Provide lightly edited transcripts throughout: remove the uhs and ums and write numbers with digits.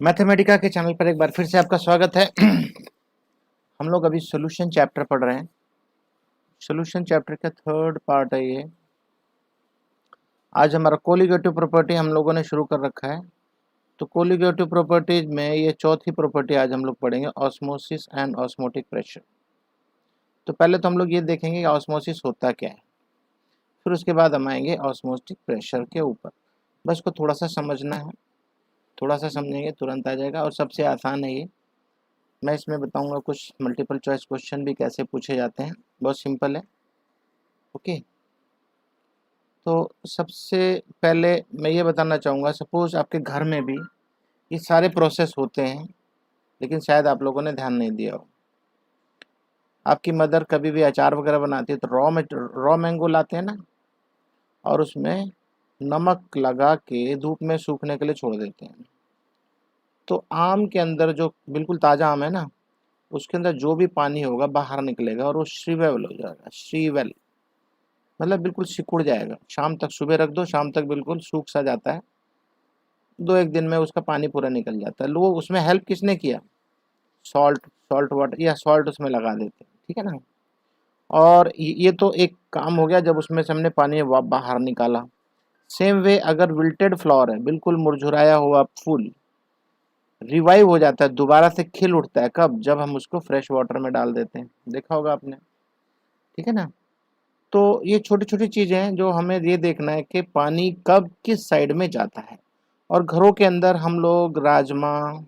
Mathematica के channel पर एक बार फिर से आपका स्वागत है। हम लोग अभी सॉल्यूशन चैप्टर पढ़ रहे हैं। सॉल्यूशन चैप्टर का थर्ड पार्ट है ये। आज हमारा कोलिगेटिव प्रॉपर्टी हम लोगों ने शुरू कर रखा है। तो कोलिगेटिव प्रॉपर्टीज में ये चौथी प्रॉपर्टी आज हम लोग पढ़ेंगे, ऑस्मोसिस एंड ऑस्मोटिक प्रेशर। तो पहले तो हम लोग ये देखेंगे कि ऑस्मोसिस होता क्या है, फिर उसके बाद हम आएंगे ऑस्मोटिक प्रेशर के ऊपर। बस को थोड़ा सा समझना है, थोड़ा सा समझेंगे तुरंत आ जाएगा। और सबसे आसान है ये। मैं इसमें बताऊंगा कुछ मल्टीपल चॉइस क्वेश्चन भी कैसे पूछे जाते हैं, बहुत सिंपल है। ओके, तो सबसे पहले मैं ये बताना चाहूँगा, सपोज आपके घर में भी ये सारे प्रोसेस होते हैं, लेकिन शायद आप लोगों ने ध्यान नहीं दिया हो। आपकी मदर कभी भी अचार वगैरह बनाती है तो रॉ मैंगो लाते हैं ना, और उसमें नमक लगा के धूप में सूखने के लिए छोड़ देते हैं। तो आम के अंदर जो बिल्कुल ताज़ा आम है ना, उसके अंदर जो भी पानी होगा बाहर निकलेगा और वो श्रीवेल हो जाएगा। श्रीवेल मतलब बिल्कुल सिकुड़ जाएगा। शाम तक, सुबह रख दो, शाम तक बिल्कुल सूख सा जाता है। 2-1 दिन में उसका पानी पूरा निकल जाता है। लोग उसमें हेल्प किसने किया? सॉल्ट वाटर या सॉल्ट उसमें लगा देते हैं, ठीक है ना। और ये तो एक काम हो गया जब उसमें से हमने पानी बाहर निकाला। सेम वे अगर विल्टेड फ्लावर है, बिल्कुल मुरझुराया हुआ फूल, रिवाइव हो जाता है, दोबारा से खिल उठता है। कब? जब हम उसको फ्रेश वाटर में डाल देते हैं। देखा होगा आपने, ठीक है ना। तो ये छोटी छोटी चीज़ें हैं जो हमें ये देखना है कि पानी कब किस साइड में जाता है। और घरों के अंदर हम लोग राजमा,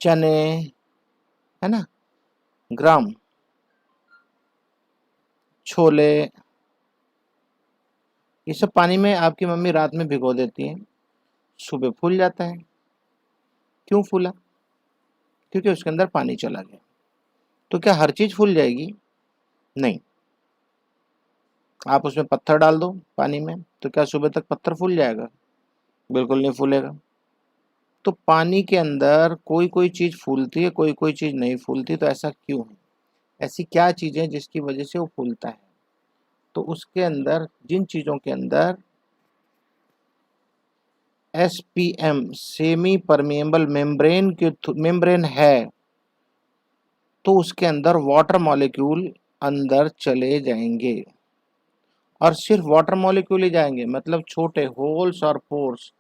चने, है ना, ग्राम, छोले, ये सब पानी में आपकी मम्मी रात में भिगो देती हैं, सुबह फूल जाता है। क्यों फूला? क्योंकि उसके अंदर पानी चला गया। तो क्या हर चीज़ फूल जाएगी? नहीं। आप उसमें पत्थर डाल दो पानी में, तो क्या सुबह तक पत्थर फूल जाएगा? बिल्कुल नहीं फूलेगा। तो पानी के अंदर कोई कोई चीज़ फूलती है, कोई कोई चीज़ नहीं फूलती। तो ऐसा क्यों है? ऐसी क्या चीज़ें जिसकी वजह से वो फूलता है? तो उसके अंदर, जिन चीज़ों के अंदर एसपीएम, सेमी परमिएबल मेम्ब्रेन है, तो उसके अंदर वाटर मॉलिक्यूल अंदर चले जाएंगे। और सिर्फ वाटर मॉलिक्यूल ही जाएंगे, मतलब छोटे होल्स और पोर्स।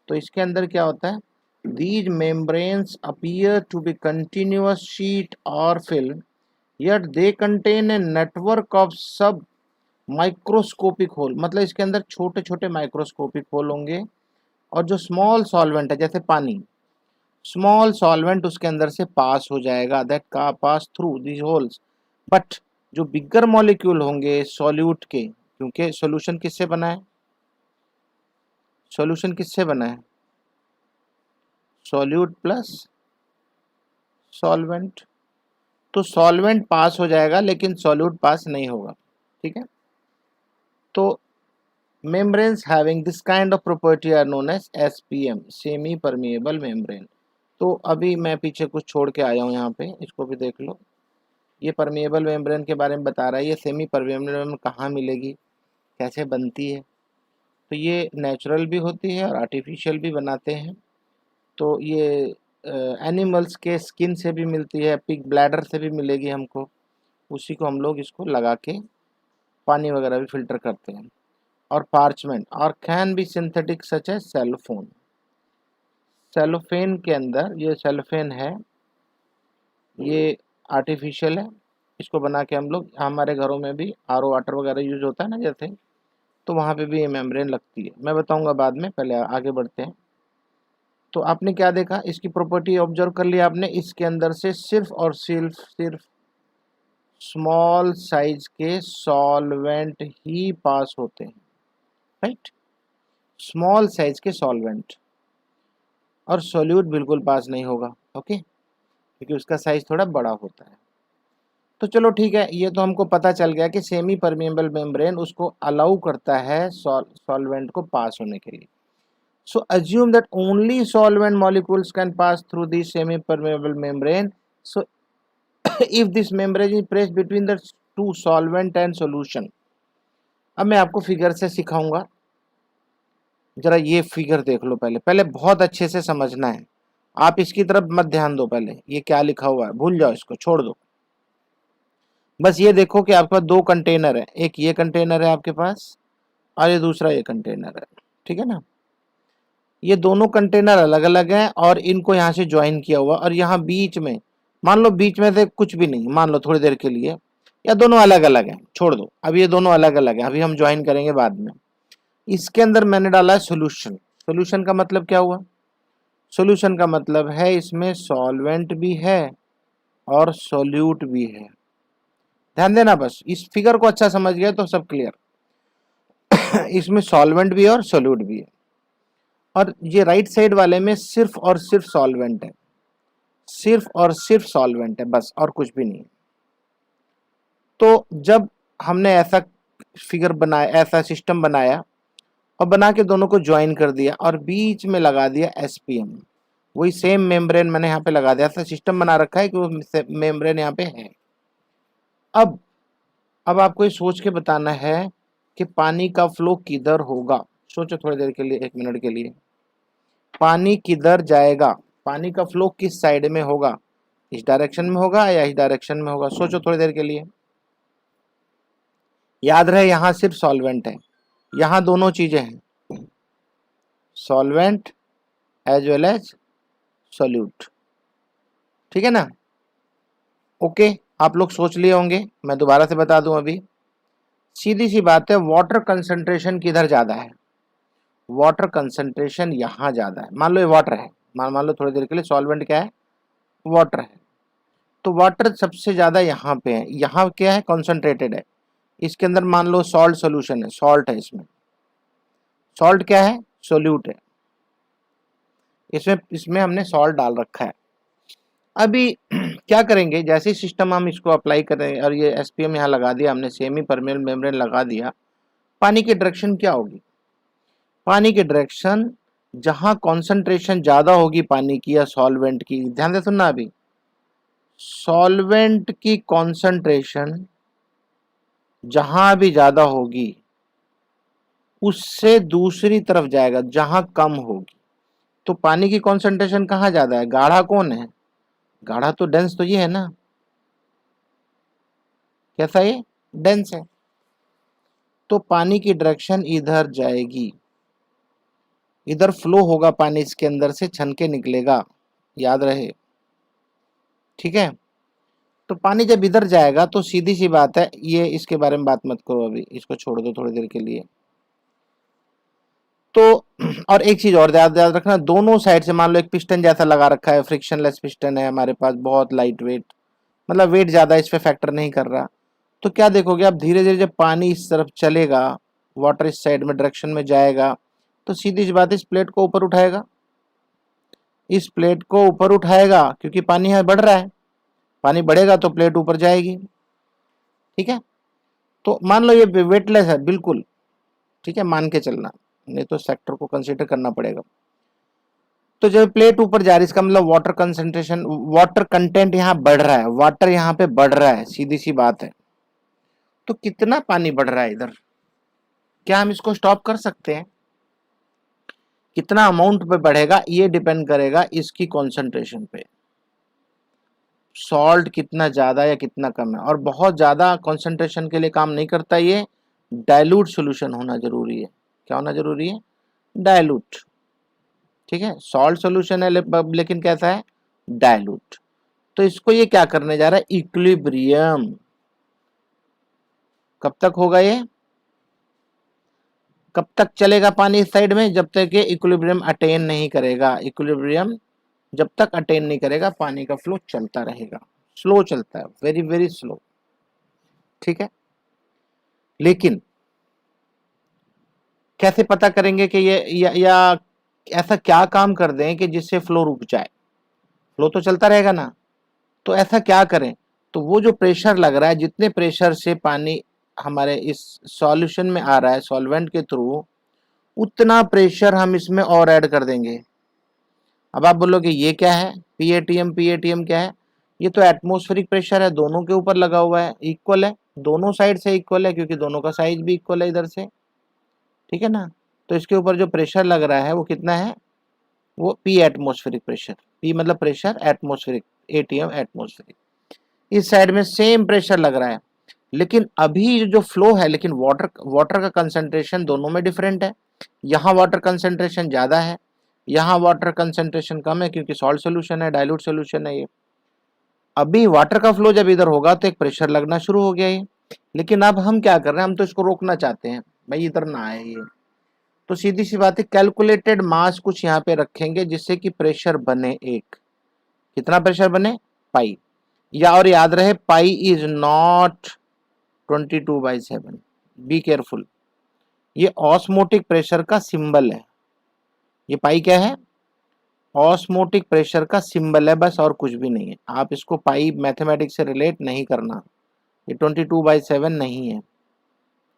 तो इसके अंदर क्या होता है? These membranes appear to be continuous sheet or film, yet they contain a network of sub microscopic hole। मतलब इसके अंदर छोटे छोटे माइक्रोस्कोपिक होल होंगे। और जो स्मॉल सॉल्वेंट है, जैसे पानी, स्मॉल सॉल्वेंट उसके अंदर से पास हो जाएगा, दैट का pass through these holes. But जो बिगर मॉलिक्यूल होंगे सॉल्यूट के, क्योंकि सॉल्यूशन किससे बना है? सॉल्यूशन किससे बना है? Solute plus solvent. तो सॉल्वेंट पास हो जाएगा लेकिन सॉल्यूट पास नहीं होगा, ठीक है। तो membranes having this kind of property are known as SPM, semi permeable membrane. तो अभी मैं पीछे कुछ छोड़ के आया हूँ यहाँ पे, इसको भी देख लो। ये परमिएबल मेम्ब्रेन के बारे में बता रहा है। ये सेमी परमिएबल मेम्ब्रेन कहाँ मिलेगी, कैसे बनती है? तो ये नेचुरल भी होती है और आर्टिफिशियल भी बनाते हैं। तो ये एनिमल्स के स्किन से भी मिलती है, पिग ब्लैडर से भी मिलेगी हमको। उसी को हम लोग इसको लगा के पानी वगैरह भी फिल्टर करते हैं। और पार्चमेंट और कैन बी सिंथेटिक सच है सेलोफोन। सेलोफेन के अंदर, ये सेलोफेन है, ये आर्टिफिशियल है। इसको बना के हम लोग, हमारे घरों में भी आरओ वाटर वगैरह यूज होता है ना जैसे, तो वहाँ पे भी ये मेम्ब्रेन लगती है। मैं बताऊंगा बाद में, पहले आगे बढ़ते हैं। तो आपने क्या देखा, इसकी प्रॉपर्टी ऑब्जर्व कर लिया आपने। इसके अंदर से सिर्फ और सिर्फ स्मॉल साइज के सॉल्वेंट ही पास होते हैं, राइट। स्मॉल साइज के सॉल्वेंट, और सोल्यूट बिल्कुल पास नहीं होगा, ओके, क्योंकि उसका साइज थोड़ा बड़ा होता है। तो चलो ठीक है, ये तो हमको पता चल गया कि सेमी परमिएबल मेम्ब्रेन उसको अलाउ करता है सॉल्वेंट को पास होने के लिए। So assume that only solvent molecules can pass through this semi permeable membrane. So if this membrane is placed between the two solvent and solution. अब मैं आपको फिगर से सिखाऊंगा। जरा ये फिगर देख लो पहले, पहले बहुत अच्छे से समझना है, आप इसकी तरफ मत ध्यान दो, पहले ये क्या लिखा हुआ है भूल जाओ, इसको छोड़ दो। बस ये देखो कि आपके पास दो कंटेनर है, एक ये कंटेनर है आपके पास और ये दूसरा ये कंटेनर है, ठीक है ना। ये दोनों कंटेनर अलग अलग हैं और इनको यहाँ से ज्वाइन किया हुआ, और यहाँ बीच में मान लो बीच में से कुछ भी नहीं, मान लो थोड़ी देर के लिए, या दोनों अलग अलग हैं, छोड़ दो, अब ये दोनों अलग अलग हैं, अभी हम ज्वाइन करेंगे बाद में। इसके अंदर मैंने डाला है सोल्यूशन। सोल्यूशन का मतलब क्या हुआ? सोल्यूशन का मतलब है इसमें सॉल्वेंट भी है और सोल्यूट भी है। ध्यान देना, बस इस फिगर को अच्छा समझ गए तो सब क्लियर। इसमें सॉल्वेंट भी है और सोल्यूट भी है, और ये राइट साइड वाले में सिर्फ और सिर्फ सॉल्वेंट है, सिर्फ और सिर्फ सॉल्वेंट है बस, और कुछ भी नहीं है। तो जब हमने ऐसा फिगर बनाया, ऐसा सिस्टम बनाया और बना के दोनों को ज्वाइन कर दिया और बीच में लगा दिया एसपीएम, वही सेम मेम्ब्रेन मैंने यहाँ पे लगा दिया, ऐसा सिस्टम बना रखा है कि वो मेम्ब्रेन यहाँ पे है। अब आपको ये सोच के बताना है कि पानी का फ्लो किधर होगा। सोचो थोड़ी देर के लिए, 1 मिनट के लिए, पानी किधर जाएगा, पानी का फ्लो किस साइड में होगा, इस डायरेक्शन में होगा या इस डायरेक्शन में होगा? सोचो थोड़ी देर के लिए। याद रहे यहाँ सिर्फ सॉल्वेंट है, यहाँ दोनों चीजें हैं, solvent as well as solute, ठीक है ना। ओके, आप लोग सोच लिए होंगे, मैं दोबारा से बता दूं। अभी सीधी सी बात है, वाटर कंसंट्रेशन किधर ज्यादा है? वाटर कंसंट्रेशन यहाँ ज्यादा है। मान लो ये वाटर है, मान लो थोड़ी देर के लिए सॉल्वेंट क्या है, वाटर है, तो वाटर सबसे ज्यादा यहाँ पे है, यहाँ क्या है, कॉन्सेंट्रेटेड है। इसके अंदर मान लो सॉल्ट सोल्यूशन है, सॉल्ट है इसमें, सॉल्ट क्या है, सोल्यूट है, इसमें इसमें हमने सॉल्ट डाल रखा है। अभी क्या करेंगे, जैसे सिस्टम हम इसको अप्लाई करें और ये एसपीएम यहाँ लगा दिया हमने, सेमी परमेबल मेम्ब्रेन लगा दिया, पानी की डायरेक्शन क्या होगी? पानी की डायरेक्शन जहां कॉन्सेंट्रेशन ज्यादा होगी पानी की या सॉल्वेंट की, ध्यान से सुनना, अभी सॉल्वेंट की कॉन्सेंट्रेशन जहां भी ज्यादा होगी उससे दूसरी तरफ जाएगा जहां कम होगी। तो पानी की कॉन्सेंट्रेशन कहाँ ज्यादा है? गाढ़ा कौन है? गाढ़ा तो डेंस तो ये है ना, कैसा ये डेंस है, तो पानी की डायरेक्शन इधर जाएगी, इधर फ्लो होगा पानी, इसके अंदर से छन के निकलेगा, याद रहे, ठीक है। तो पानी जब इधर जाएगा तो सीधी सी बात है, ये इसके बारे में बात मत करो, अभी इसको छोड़ दो थोड़ी देर के लिए। तो और एक चीज और याद याद रखना, दोनों साइड से मान लो एक पिस्टन जैसा लगा रखा है, फ्रिक्शनलेस पिस्टन है हमारे पास, बहुत लाइट वेट, मतलब वेट ज्यादा इस पे फैक्टर नहीं कर रहा। तो क्या देखोगे आप, धीरे धीरे जब पानी इस तरफ चलेगा, वाटर इस साइड में डायरेक्शन में जाएगा, तो सीधी सी बात है, इस प्लेट को ऊपर उठाएगा, इस प्लेट को ऊपर उठाएगा, क्योंकि पानी यहाँ बढ़ रहा है, पानी बढ़ेगा तो प्लेट ऊपर जाएगी, ठीक है। तो मान लो ये वेटलेस है बिल्कुल, ठीक है, मान के चलना, नहीं तो सेक्टर को कंसीडर करना पड़ेगा। तो जब प्लेट ऊपर जा रही है, इसका मतलब वाटर कंसंट्रेशन, वाटर कंटेंट यहाँ बढ़ रहा है, वाटर यहाँ पे बढ़ रहा है, सीधी सी बात है। तो कितना पानी बढ़ रहा है इधर, क्या हम इसको स्टॉप कर सकते हैं? कितना अमाउंट पे बढ़ेगा ये डिपेंड करेगा इसकी कॉन्सेंट्रेशन पे, सॉल्ट कितना ज्यादा या कितना कम है। और बहुत ज्यादा कॉन्सेंट्रेशन के लिए काम नहीं करता ये, डाइल्यूट सॉल्यूशन होना जरूरी है। क्या होना जरूरी है? डाइल्यूट, ठीक है। सॉल्ट सॉल्यूशन है लेकिन कैसा है? डाइल्यूट। तो इसको ये क्या करने जा रहा है? इक्विलिब्रियम। कब तक होगा ये? कब तक चलेगा पानी इस साइड में? जब तक ये इक्विलिब्रियम अटेन नहीं करेगा। इक्विलिब्रियम जब तक अटेन नहीं करेगा पानी का फ्लो चलता रहेगा, स्लो चलता है, वेरी वेरी स्लो, ठीक है। लेकिन कैसे पता करेंगे कि ये या ऐसा क्या काम कर दें कि जिससे फ्लो रुक जाए? फ्लो तो चलता रहेगा ना, तो ऐसा क्या करें? तो वो जो प्रेशर लग रहा है, जितने प्रेशर से पानी हमारे इस सॉल्यूशन में आ रहा है सॉल्वेंट के थ्रू, उतना प्रेशर हम इसमें और ऐड कर देंगे। अब आप बोलोगे ये क्या है? पीएटीएम। पीएटीएम क्या है? ये तो एटमॉस्फेरिक प्रेशर है, दोनों के ऊपर लगा हुआ है, इक्वल है, दोनों साइड से इक्वल है, क्योंकि दोनों का साइज भी इक्वल है इधर से, ठीक है ना। तो इसके ऊपर जो प्रेशर लग रहा है वो कितना है, वो पी एटमॉस्फेरिक प्रेशर, पी मतलब प्रेशर, एटमॉस्फेरिक एटीएम एटमॉस्फेरिक। इस साइड में सेम प्रेशर लग रहा है, लेकिन अभी जो फ्लो है, लेकिन वाटर का कंसंट्रेशन दोनों में डिफरेंट है। यहाँ वाटर कंसंट्रेशन ज़्यादा है, यहाँ वाटर कंसंट्रेशन कम है, क्योंकि सॉल्ट सोल्यूशन है, डाइल्यूट सोल्यूशन है ये। अभी वाटर का फ्लो जब इधर होगा तो एक प्रेशर लगना शुरू हो गया ये, लेकिन अब हम क्या कर रहे हैं, हम तो इसको रोकना चाहते हैं, भाई इधर ना आए ये। तो सीधी सी बात है, कैलकुलेटेड मास कुछ यहाँ पे रखेंगे जिससे कि प्रेशर बने एक, कितना प्रेशर बने, पाई, या और याद रहे pi is not 22/7। B careful, ये ऑस्मोटिक प्रेशर का सिंबल है, ये पाई क्या है, ऑस्मोटिक प्रेशर का सिंबल है बस, और कुछ भी नहीं है। आप इसको पाई मैथमेटिक्स से रिलेट नहीं करना, ये 22/7 नहीं है,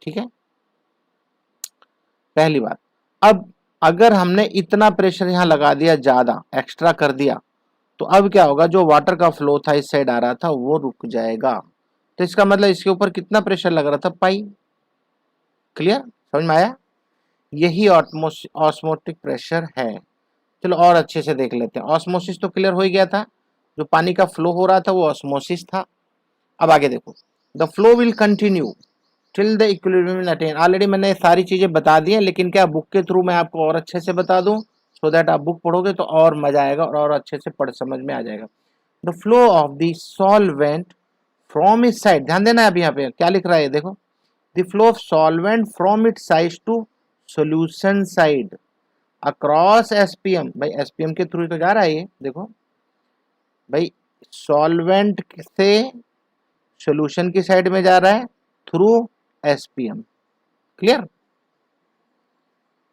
ठीक है, पहली बात। अब अगर हमने इतना प्रेशर यहाँ लगा दिया, ज्यादा एक्स्ट्रा कर दिया, तो अब क्या होगा, जो वाटर का फ्लो था इस साइड आ रहा था वो रुक जाएगा। तो इसका मतलब इसके ऊपर कितना प्रेशर लग रहा था, पाई। क्लियर, समझ में आया, यही ऑस्मोटिक प्रेशर है। चलो और अच्छे से देख लेते हैं। ऑस्मोसिस तो क्लियर हो ही गया था, जो पानी का फ्लो हो रहा था वो ऑस्मोसिस था। अब आगे देखो, the flow will continue till the equilibrium attain. Already मैंने सारी चीजें बता दी हैं, लेकिन क्या बुक के थ्रू मैं आपको और अच्छे से बता दूं, सो दैट आप बुक पढ़ोगे तो और मजा आएगा और अच्छे से पढ़ समझ में आ जाएगा। The flow of the solvent from its side, ध्यान देना है, अब यहाँ पे क्या लिख रहा है देखो, the flow of solvent from its side to solution side across SPM. भाई एसपीएम के थ्रू तो जा रहा है ये, देखो भाई, सॉल्वेंट से सॉल्यूशन की साइड में जा रहा है through SPM. Clear,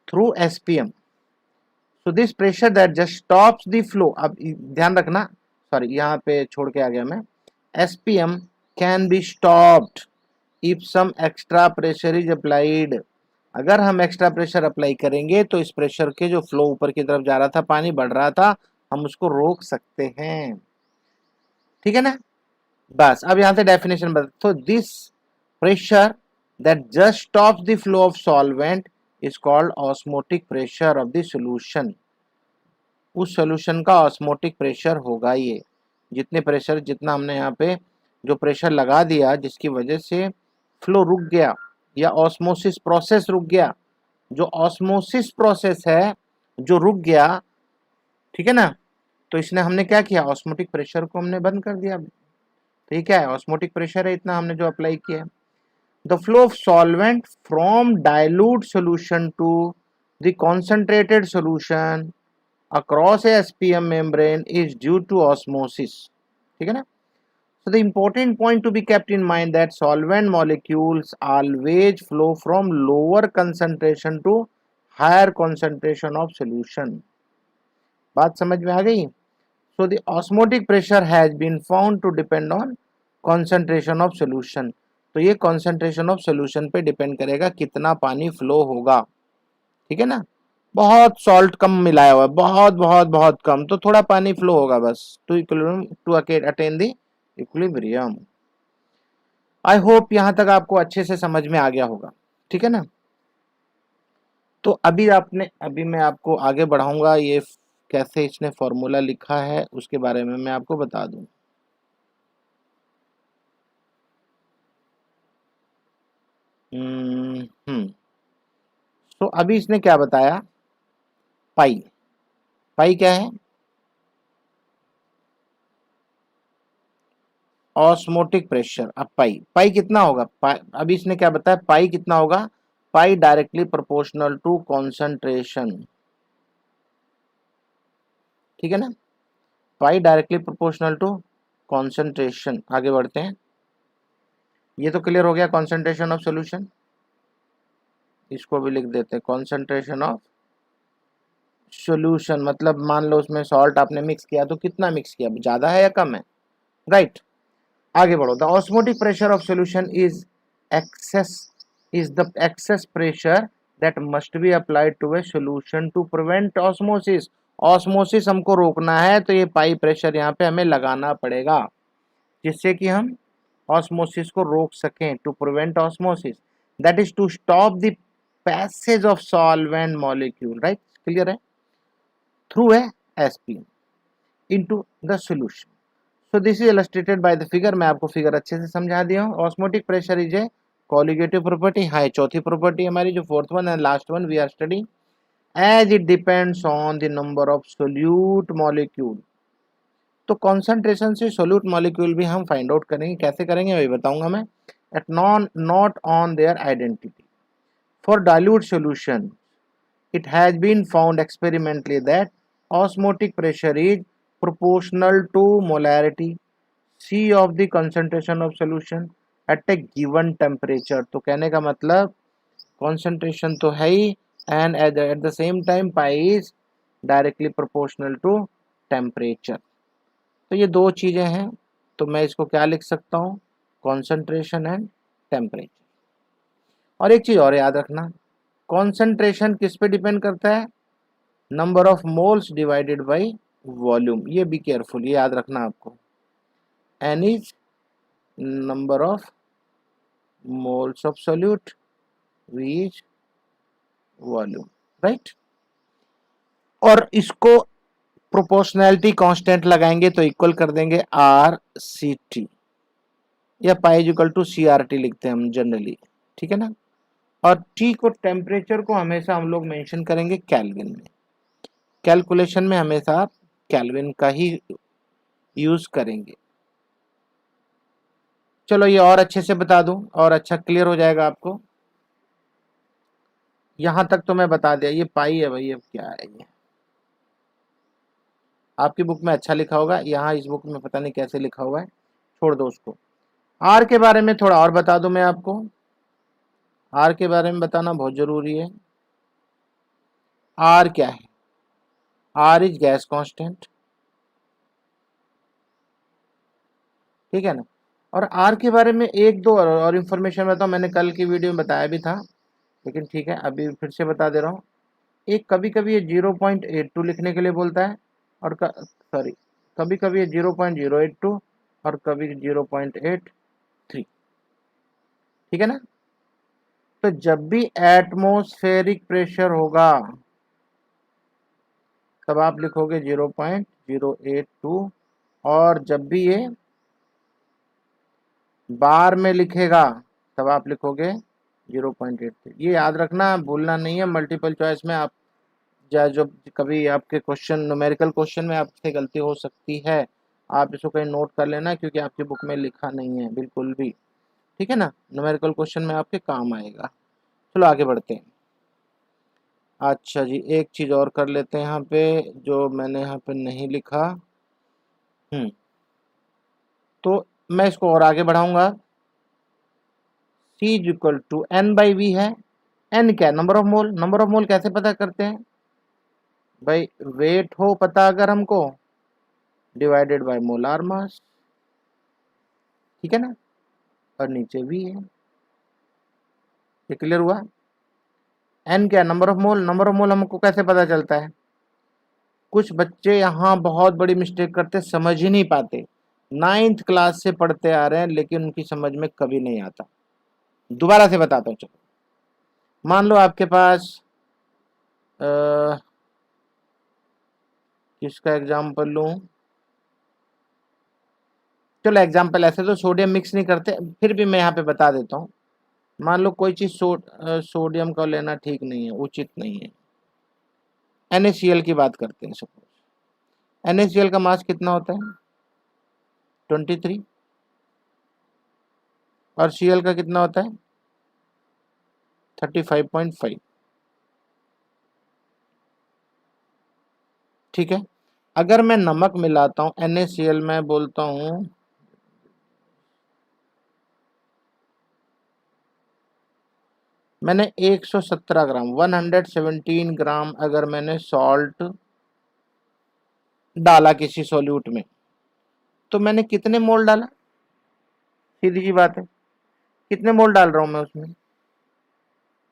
through SPM. So this pressure that just stops the flow, अब ध्यान रखना, सॉरी यहाँ पे छोड़ के आ गया मैं, SPM can be stopped if some extra pressure is applied. अगर हम एक्स्ट्रा प्रेशर अप्लाई करेंगे तो इस प्रेशर के जो फ्लो ऊपर की तरफ जा रहा था, पानी बढ़ रहा था, हम उसको रोक सकते हैं, ठीक है ना। बस अब यहां से डेफिनेशन बता, तो this pressure that just stops the flow of solvent is called osmotic pressure of the solution. उस सॉल्यूशन का ऑस्मोटिक प्रेशर होगा ये, जितने प्रेशर, जितना हमने यहाँ पे जो प्रेशर लगा दिया जिसकी वजह से फ्लो रुक गया या ऑस्मोसिस प्रोसेस रुक गया, जो ऑस्मोसिस प्रोसेस है जो रुक गया, ठीक है ना, तो इसने हमने क्या किया, ऑस्मोटिक प्रेशर को हमने बंद कर दिया। तो ये क्या है, ऑस्मोटिक प्रेशर है, इतना हमने जो अप्लाई किया। The flow of solvent from dilute solution to the concentrated solution across a SPM membrane is due to osmosis, ठीक है ना। So the important point to be kept in mind that solvent molecules always flow from lower concentration to higher concentration of solution। बात समझ में आ गई। So the osmotic pressure has been found to depend on concentration of solution। तो ये concentration of solution पे depend करेगा कितना पानी फ्लो होगा, ठीक है ना। बहुत सॉल्ट कम मिलाया हुआ है, बहुत बहुत बहुत कम, तो थोड़ा पानी फ्लो होगा बस, to equilibrium, to attain the equilibrium. I hope यहां तक आपको अच्छे से समझ में आ गया होगा, ठीक है ना। तो अभी मैं आपको आगे बढ़ाऊंगा, ये कैसे इसने फॉर्मूला लिखा है उसके बारे में मैं आपको बता दूं। तो अभी इसने क्या बताया, पाई, पाई क्या है, ऑस्मोटिक प्रेशर। अब पाई कितना होगा, अभी इसने क्या बताया, पाई कितना होगा, पाई डायरेक्टली प्रोपोर्शनल टू कॉन्सेंट्रेशन, ठीक है ना, पाई डायरेक्टली प्रोपोर्शनल टू कॉन्सेंट्रेशन। आगे बढ़ते हैं, ये तो क्लियर हो गया कॉन्सेंट्रेशन ऑफ सॉल्यूशन, इसको भी लिख देते हैं कॉन्सेंट्रेशन ऑफ सॉल्यूशन। मतलब मान लो उसमें सॉल्ट आपने मिक्स किया, तो कितना मिक्स किया, ज्यादा है या कम है, राइट। आगे बढ़ो, the osmotic pressure of solution is the excess pressure that must be applied to a solution to prevent osmosis. Osmosis हमको रोकना है तो ये पाई प्रेशर यहाँ पे हमें लगाना पड़ेगा, जिससे कि हम ऑस्मोसिस को रोक सकें, to prevent osmosis, that is to stop the passage of solvent molecule, right, clear है, through a SP into the solution. So this is illustrated by the figure. मैं आपको फिगर अच्छे से समझा दिया हूँ। Osmotic pressure is a colligative property. हाँ, चौथी प्रॉपर्टी हमारी जो fourth one and last one we are study, as it depends on the number of solute molecule. तो कॉन्सेंट्रेशन से सोल्यूट मॉलिक्यूल भी हम फाइंड आउट करेंगे। कैसे करेंगे वही बताऊंगा मैं। At not on their identity. For dilute solution it has been found experimentally that osmotic pressure is proportional to molarity C of the concentration of solution at a given temperature। तो कहने का मतलब concentration तो है ही and at the same time pi is directly proportional to temperature। तो ये दो चीजें हैं, तो मैं इसको क्या लिख सकता हूँ, concentration and temperature। और एक चीज और याद रखना, कॉन्सेंट्रेशन किस पे डिपेंड करता है, number of moles divided by volume. ये बी केयरफुल, ये याद रखना आपको। N is number of moles of solute, V is volume, right. और इसको प्रोपोर्शनैलिटी कांस्टेंट लगाएंगे तो इक्वल कर देंगे आर सी टी, या pi equal to C R T लिखते हैं हम जनरली, ठीक है ना। और टी को, टेम्परेचर को हमेशा हम लोग मेंशन करेंगे केल्विन में। कैलकुलेशन में हमेशा आप केल्विन का ही यूज करेंगे। चलो ये और अच्छे से बता दूं और अच्छा क्लियर हो जाएगा आपको। यहां तक तो मैं बता दिया, ये पाई है भाई, अब क्या है ये, आपकी बुक में अच्छा लिखा होगा, यहाँ इस बुक में पता नहीं कैसे लिखा हुआ है, छोड़ दो उसको। आर के बारे में थोड़ा और बता दूं मैं आपको, आर के बारे में बताना बहुत जरूरी है। आर क्या है, आर इज गैस कांस्टेंट, ठीक है ना। और आर के बारे में एक दो और इन्फॉर्मेशन बताऊं, मैंने कल की वीडियो में बताया भी था, लेकिन ठीक है अभी फिर से बता दे रहा हूँ। एक कभी कभी ये 0.82 लिखने के लिए बोलता है, और सॉरी कभी कभी ये 0.082 और कभी 0.83, ठीक है ना। तो जब भी एटमॉस्फेरिक प्रेशर होगा तब आप लिखोगे 0.082, और जब भी ये बार में लिखेगा तब आप लिखोगे 0.83। ये याद रखना, भूलना नहीं है। मल्टीपल चॉइस में आप जो कभी आपके क्वेश्चन, न्यूमेरिकल क्वेश्चन में आपसे गलती हो सकती है, आप इसको कहीं नोट कर लेना, क्योंकि आपकी बुक में लिखा नहीं है बिल्कुल भी, ठीक है ना। न्यूमेरिकल क्वेश्चन में आपके काम आएगा। चलो आगे बढ़ते हैं। अच्छा जी, एक चीज और कर लेते हैं यहाँ पे, जो मैंने यहाँ पे नहीं लिखा। तो मैं इसको और आगे बढ़ाऊंगा। C is equal to n by V है। एन क्या है, number of mole. Number of mole कैसे पता करते हैं भाई, वेट हो पता अगर हमको, डिवाइडेड बाय मोलार मास, ठीक है ना, और नीचे भी है। ये क्लियर हुआ। एन क्या, number of mole. Number of मोल हमको कैसे पता चलता है, कुछ बच्चे यहाँ बहुत बड़ी मिस्टेक करते, समझ ही नहीं पाते, 9th क्लास से पढ़ते आ रहे हैं लेकिन उनकी समझ में कभी नहीं आता। दोबारा से बताता हूँ। चलो मान लो आपके पास किसका एग्जाम्पल लूँ, चलो एग्जाम्पल ऐसे तो सोडियम मिक्स नहीं करते, फिर भी मैं यहाँ पे बता देता हूँ। मान लो कोई चीज सोडियम का लेना ठीक नहीं है, उचित नहीं है। NaCl की बात करते हैं। सपोज NaCl का मास कितना होता है, 23, और Cl का कितना होता है, 35.5, ठीक है। अगर मैं नमक मिलाता हूँ NaCl में, बोलता हूँ मैंने 117 ग्राम 117 ग्राम अगर मैंने सॉल्ट डाला किसी सॉल्यूट में, तो मैंने कितने मोल डाला, सीधी सी बात है, कितने मोल डाल रहा हूं मैं उसमें।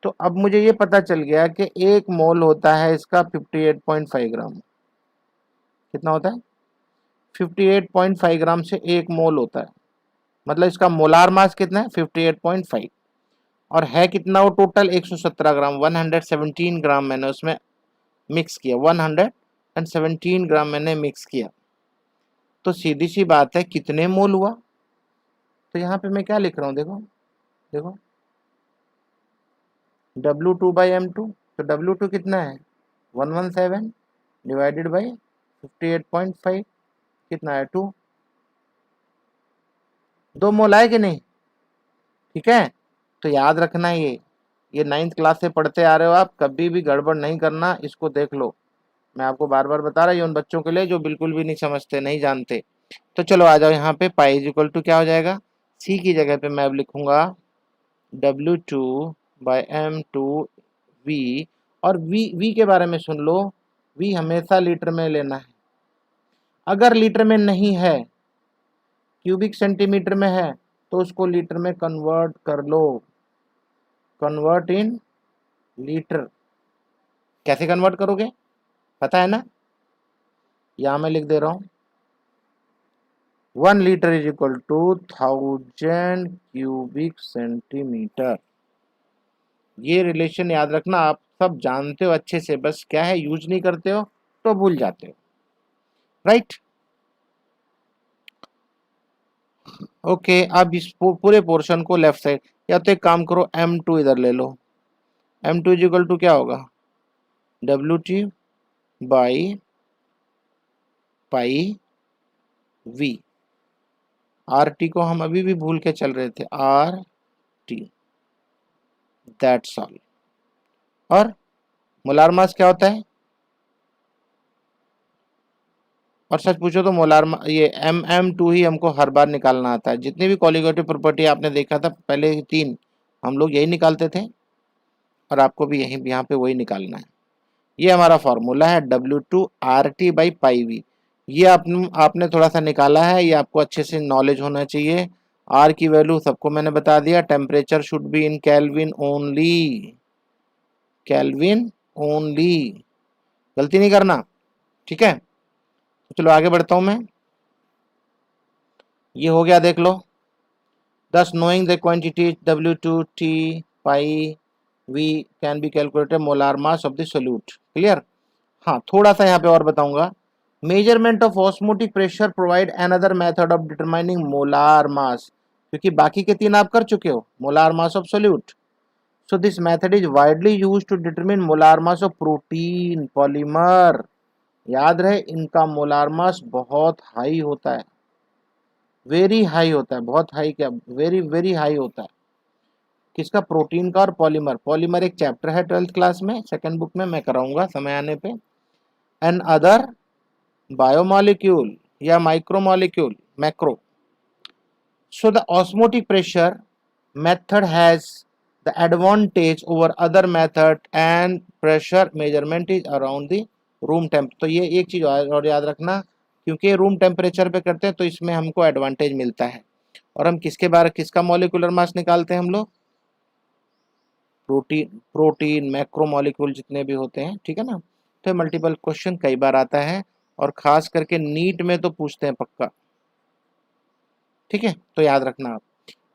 तो अब मुझे ये पता चल गया कि एक मोल होता है इसका 58.5 ग्राम। कितना होता है, 58.5 ग्राम से एक मोल होता है, मतलब इसका मोलार मास कितना है, 58.5। और है कितना वो टोटल 117 ग्राम, 117 ग्राम मैंने उसमें मिक्स किया, 117 ग्राम मैंने मिक्स किया। तो सीधी सी बात है कितने मोल हुआ, तो यहाँ पे मैं क्या लिख रहा हूँ, देखो देखो W2/M2, तो W2 कितना है 117 डिवाइडेड बाई 58.5 कितना है 2, 2 मोल आए कि नहीं, ठीक है। तो याद रखना ये 9th क्लास से पढ़ते आ रहे हो आप, कभी भी गड़बड़ नहीं करना, इसको देख लो। मैं आपको बार बार बता रहा हूँ, ये उन बच्चों के लिए जो बिल्कुल भी नहीं समझते, नहीं जानते। तो चलो आ जाओ यहाँ पे, पाई इज इक्वल टू क्या हो जाएगा, सी की जगह पे मैं अब लिखूंगा W2/M2V, और V के बारे में सुन लो, V हमेशा लीटर में लेना है। अगर लीटर में नहीं है, क्यूबिक सेंटीमीटर में है, तो उसको लीटर में कन्वर्ट कर लो, कन्वर्ट इन लीटर। कैसे कन्वर्ट करोगे पता है ना, यहां मैं लिख दे रहा हूं 1 litre is equal to 1000 cubic centimetre. ये रिलेशन याद रखना, आप सब जानते हो अच्छे से, बस क्या है यूज नहीं करते हो तो भूल जाते हो, राइट। ओके, अब इस पूरे पोर्शन को लेफ्ट साइड, या तो एक काम करो M2 इधर ले लो, M2 इज इक्वल टू क्या होगा WT by pi V। RT को हम अभी भी भूल के चल रहे थे, RT, दैट्स ऑल। और मोलार मास क्या होता है, और सच पूछो तो मोलार ये MM2 ही हमको हर बार निकालना आता है। जितनी भी कॉलिगेटिव प्रॉपर्टी आपने देखा था पहले 3, हम लोग यही निकालते थे, और आपको भी यही यहाँ पे वही निकालना है। ये हमारा फॉर्मूला है W2RT/πV। ये आपने थोड़ा सा निकाला है, ये आपको अच्छे से नॉलेज होना चाहिए। R की वैल्यू सबको मैंने बता दिया, temperature should be in kelvin only, kelvin only, गलती नहीं करना, ठीक है। तो चलो आगे बढ़ता हूं मैं, ये हो गया देख लो। Thus knowing the quantity W2T/V can be calculated molar mass of the solute, clear। हाँ थोड़ा सा यहाँ पे और बताऊंगा, measurement of osmotic pressure provide another method of determining molar mass, क्योंकि बाकी के 3 आप कर चुके हो, molar mass of solute. So this method is widely used to determine molar mass of protein polymer. याद रहे इनका मोलार मास बहुत हाई होता है, वेरी हाई होता है, बहुत हाई क्या, वेरी वेरी हाई होता है। किसका, प्रोटीन का और पॉलीमर। पॉलीमर एक चैप्टर है 12th क्लास में, सेकंड बुक में मैं कराऊंगा समय आने पे। एंड अदर बायोमोलिक्यूल या micromolecule, macro. So the osmotic pressure method has the advantage over other method and pressure measurement is around the room temp। तो ये एक चीज और याद रखना, क्योंकि रूम टेम्परेचर पे करते हैं तो इसमें हमको एडवांटेज मिलता है। और हम किसका मॉलिक्यूलर मास निकालते हैं हम लोग, प्रोटीन मैक्रोमोलिक्यूल जितने भी होते हैं, ठीक है ना। तो मल्टीपल क्वेश्चन कई बार आता है, और खास करके नीट में तो पूछते हैं पक्का, ठीक है, तो याद रखना आप।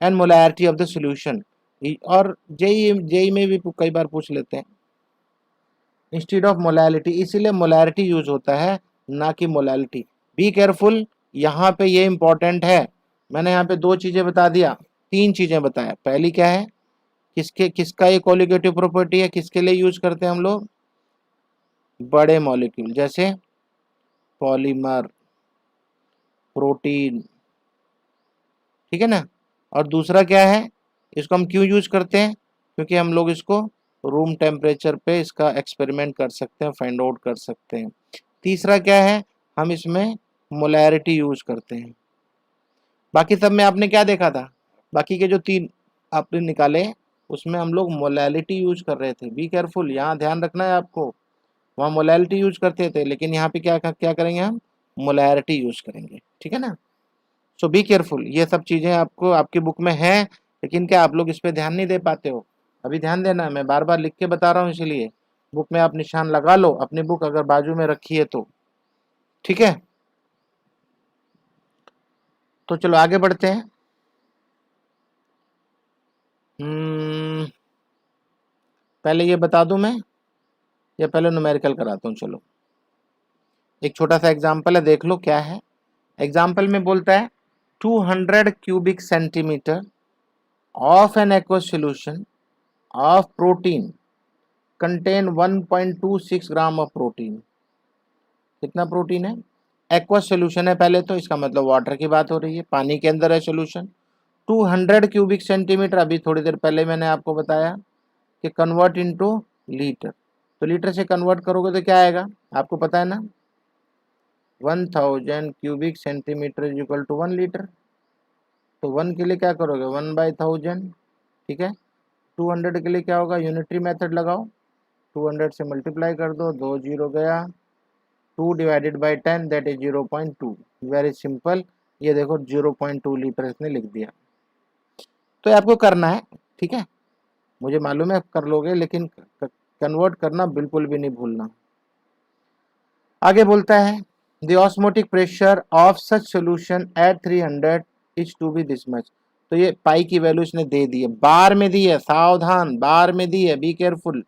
And molarity of the solution, और जेई में भी कई बार पूछ लेते हैं इंस्टेड ऑफ मोलैलिटी, इसीलिए मोलैरिटी यूज होता है ना कि मोलैलिटी। बी केयरफुल, यहाँ पे ये इंपॉर्टेंट है। मैंने यहाँ पे 2 चीजें बता दिया, 3 चीजें बताया। पहली क्या है, किसका ये कॉलिगेटिव प्रॉपर्टी है, किसके लिए यूज करते हैं हम लोग, बड़े मॉलिक्यूल जैसे पॉलीमर, प्रोटीन, ठीक है ना। और दूसरा क्या है, इसको हम क्यों यूज करते हैं, क्योंकि हम लोग इसको रूम टेम्परेचर पे इसका एक्सपेरिमेंट कर सकते हैं, फाइंड आउट कर सकते हैं। तीसरा क्या है, हम इसमें मोलैरिटी यूज करते हैं। बाकी सब में आपने क्या देखा था, बाकी के जो 3 आपने निकाले उसमें हम लोग मोलैलिटी यूज कर रहे थे। बी केयरफुल, यहाँ ध्यान रखना है आपको, वहाँ मोलैलिटी यूज करते थे, लेकिन यहाँ पे क्या करेंगे हम, मोलैरिटी यूज करेंगे, ठीक है ना। सो बी केयरफुल, ये सब चीजें आपको आपकी बुक में है, लेकिन क्या आप लोग इस पे ध्यान नहीं दे पाते हो। अभी ध्यान देना, मैं बार बार लिख के बता रहा हूँ, इसीलिए बुक में आप निशान लगा लो, अपनी बुक अगर बाजू में रखी है तो, ठीक है। तो चलो आगे बढ़ते हैं। पहले ये बता दूं मैं या पहले न्यूमेरिकल कराता हूँ? चलो एक छोटा सा एग्जांपल है, देख लो क्या है। एग्जांपल में बोलता है 200 cubic centimetre of an aqueous solution of protein contain 1.26 gram of protein. कितना प्रोटीन है? एक्वस सॉल्यूशन है पहले तो, इसका मतलब वाटर की बात हो रही है, पानी के अंदर है सॉल्यूशन। 200 क्यूबिक सेंटीमीटर, अभी थोड़ी देर पहले मैंने आपको बताया कि कन्वर्ट इनटू लीटर, तो लीटर से कन्वर्ट करोगे तो क्या आएगा आपको पता है ना, 1000 cubic centimetre is equal to 1 litre. तो 1 के लिए क्या करोगे, 1/1000, ठीक है। 200 के लिए क्या होगा, यूनिटरी मेथड लगाओ, 200 से मल्टीप्लाई कर दो, 2 0 गया, 2 divided by 10 that is 0.2। Very simple, ये देखो 0.2 लीटर इसने लिख दिया। तो ये आपको करना है, ठीक है, मुझे मालूम है कर लोगे, लेकिन कन्वर्ट करना बिल्कुल भी नहीं भूलना। आगे बोलता है the osmotic pressure of such solution at 300 is to be this much. तो ये पाई की वैल्यू इसने दे दी है, बार में दी है, सावधान, बार में दी है, बी केयरफुल।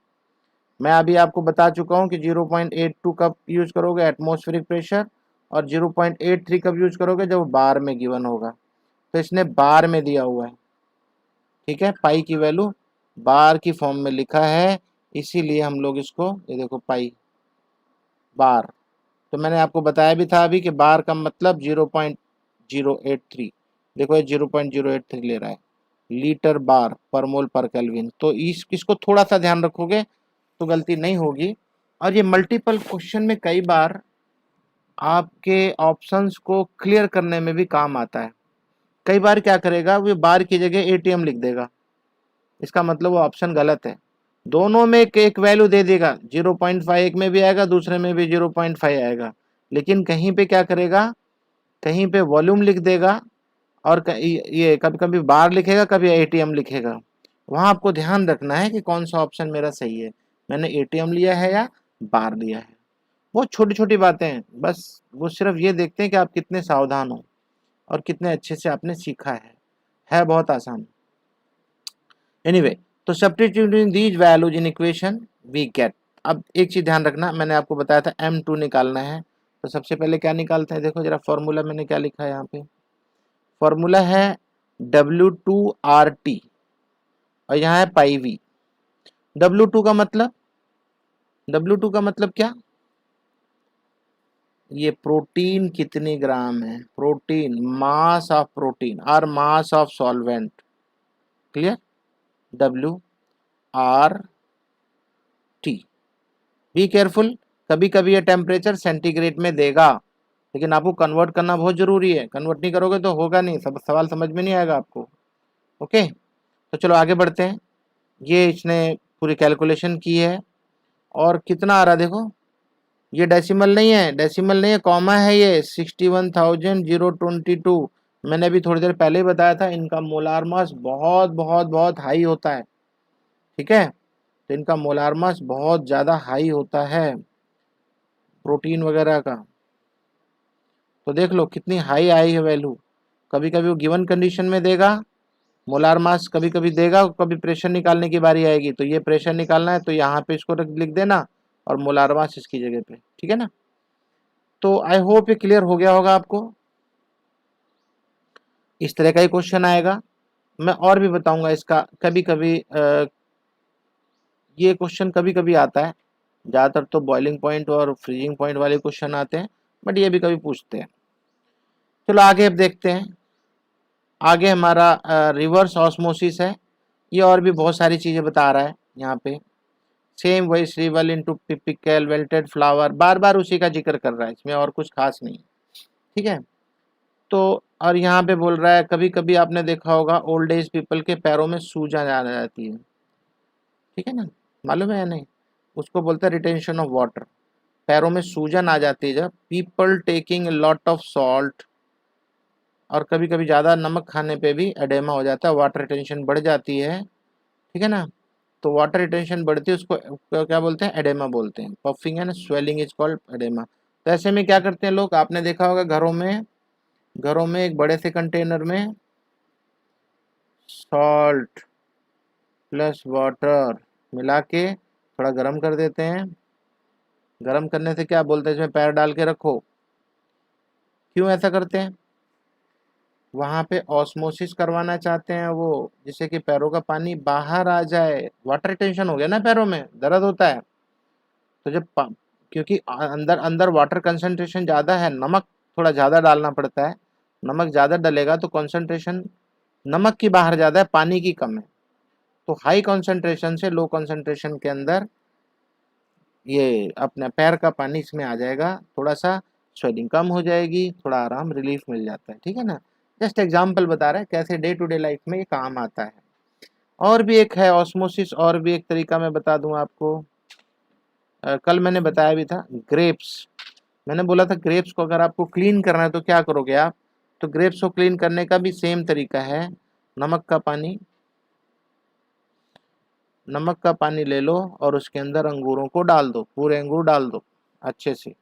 मैं अभी आपको बता चुका हूं कि 0.82 कब यूज करोगे एटमॉस्फेरिक प्रेशर, और 0.83 कब यूज करोगे जब बार में गिवन होगा। तो इसने बार में दिया हुआ है, ठीक है, पाई की वैल्यू बार की फॉर्म में लिखा है, इसीलिए हम लोग इसको, ये देखो पाई बार, तो मैंने आपको बताया भी था अभी कि बार का मतलब 0.083, देखो ये 0.083 ले रहा है, लीटर बार पर मोल पर केल्विन। तो इसको थोड़ा सा ध्यान रखोगे तो गलती नहीं होगी। और ये मल्टीपल क्वेश्चन में कई बार आपके ऑप्शंस को क्लियर करने में भी काम आता है। कई बार क्या करेगा, वो बार की जगह एटीएम लिख देगा, इसका मतलब वो ऑप्शन गलत है। दोनों में एक वैल्यू दे देगा, 0.5 एक में भी आएगा, दूसरे में भी 0.5 आएगा, लेकिन कहीं पे क्या करेगा, कहीं पे वॉल्यूम लिख देगा, और ये कभी कभी बार लिखेगा, कभी एटीएम लिखेगा। वहां आपको ध्यान रखना है कि कौन सा ऑप्शन मेरा सही है, मैंने एटीएम लिया है या बार लिया है। बहुत छोटी छोटी बातें हैं, बस वो सिर्फ ये देखते हैं कि आप कितने सावधान हो और कितने अच्छे से आपने सीखा है बहुत आसान। एनीवे, तो substituting these values in equation we get. अब एक चीज ध्यान रखना, मैंने आपको बताया था m2 निकालना है, तो सबसे पहले क्या निकालते हैं, देखो जरा फॉर्मूला मैंने क्या लिखा है यहाँ पे, फॉर्मूला है W2RT और यहाँ है पाई V। W2 का मतलब, W2 का मतलब क्या, ये प्रोटीन कितने ग्राम है, प्रोटीन, मास ऑफ प्रोटीन और mass of solvent, clear, WRT। Be careful, कभी कभी ये टेम्परेचर सेंटीग्रेड में देगा, लेकिन आपको कन्वर्ट करना बहुत जरूरी है, कन्वर्ट नहीं करोगे तो होगा नहीं, सब सवाल समझ में नहीं आएगा आपको। ओके, तो चलो आगे बढ़ते हैं। ये इसने पूरी कैलकुलेशन की है, और कितना आ रहा है देखो, ये डेसिमल नहीं है, डेसिमल नहीं है, कॉमा है, ये 61,022। मैंने अभी थोड़ी देर पहले ही बताया था, इनका मोलार मास बहुत बहुत बहुत हाई होता है, ठीक है, तो इनका मोलार मास बहुत ज़्यादा हाई होता है प्रोटीन वगैरह का। तो देख लो कितनी हाई आई है वैल्यू, कभी कभी वो गिवन कंडीशन में देगा मोलार मास, कभी कभी देगा, कभी प्रेशर निकालने की बारी आएगी, तो ये प्रेशर निकालना है तो यहाँ पे इसको लिख देना, और मोलार मास इसकी जगह पे, ठीक है ना। तो आई होप ये क्लियर हो गया होगा आपको। इस तरह का ही क्वेश्चन आएगा, मैं और भी बताऊंगा इसका, कभी कभी ये क्वेश्चन कभी कभी आता है, ज़्यादातर तो बॉइलिंग पॉइंट और फ्रीजिंग पॉइंट वाले क्वेश्चन आते हैं, बट ये भी कभी पूछते हैं। चलो आगे अब देखते हैं, आगे हमारा रिवर्स ऑस्मोसिस है, ये और भी बहुत सारी चीज़ें बता रहा है यहाँ पे, सेम वही श्रीवल इंटू पिपिकल वेल्टेड फ्लावर, बार बार उसी का जिक्र कर रहा है, इसमें और कुछ खास नहीं, ठीक है। तो और यहाँ पे बोल रहा है कभी कभी आपने देखा होगा ओल्ड एज पीपल के पैरों में सूजन आ जाती है, ठीक है ना, मालूम है या नहीं, उसको बोलते हैं रिटेंशन ऑफ वाटर, पैरों में सूजन आ जाती है जब people taking lot of salt, और कभी कभी ज़्यादा नमक खाने पे भी एडेमा हो जाता है, वाटर रिटेंशन बढ़ जाती है, ठीक है ना। तो वाटर रिटेंशन बढ़ती है, उसको क्या बोलते हैं, एडेमा बोलते हैं, puffing and swelling is called oedema. तो ऐसे में क्या करते हैं लोग, आपने देखा होगा घरों में एक बड़े से कंटेनर में सॉल्ट प्लस वाटर मिला के थोड़ा गर्म कर देते हैं। गर्म करने से क्या बोलते हैं, इसमें पैर डाल के रखो। क्यों ऐसा करते हैं, वहाँ पे ऑस्मोसिस करवाना चाहते हैं वो, जिससे कि पैरों का पानी बाहर आ जाए। वाटर रिटेंशन हो गया ना, पैरों में दर्द होता है, तो क्योंकि अंदर अंदर वाटर कंसंट्रेशन ज़्यादा है, नमक थोड़ा ज़्यादा डालना पड़ता है। नमक ज़्यादा डलेगा तो कंसंट्रेशन नमक की बाहर ज़्यादा है, पानी की कम है। तो हाई कंसंट्रेशन से लो कंसंट्रेशन के अंदर ये अपना पैर का पानी इसमें आ जाएगा, थोड़ा सा स्वेलिंग कम हो जाएगी, थोड़ा आराम रिलीफ मिल जाता है। ठीक है ना, जस्ट एग्जांपल बता रहा है कैसे डे टू डे लाइफ में ये काम आता है। और भी एक है ऑस्मोसिस, और भी एक तरीका मैं बता दूं आपको। कल मैंने बताया भी था ग्रेप्स। मैंने बोला था ग्रेप्स को अगर आपको क्लीन करना है तो क्या करोगे आप, तो ग्रेप्स को क्लीन करने का भी सेम तरीका है। नमक का पानी, नमक का पानी ले लो और उसके अंदर अंगूरों को डाल दो, पूरे अंगूर डाल दो अच्छे से।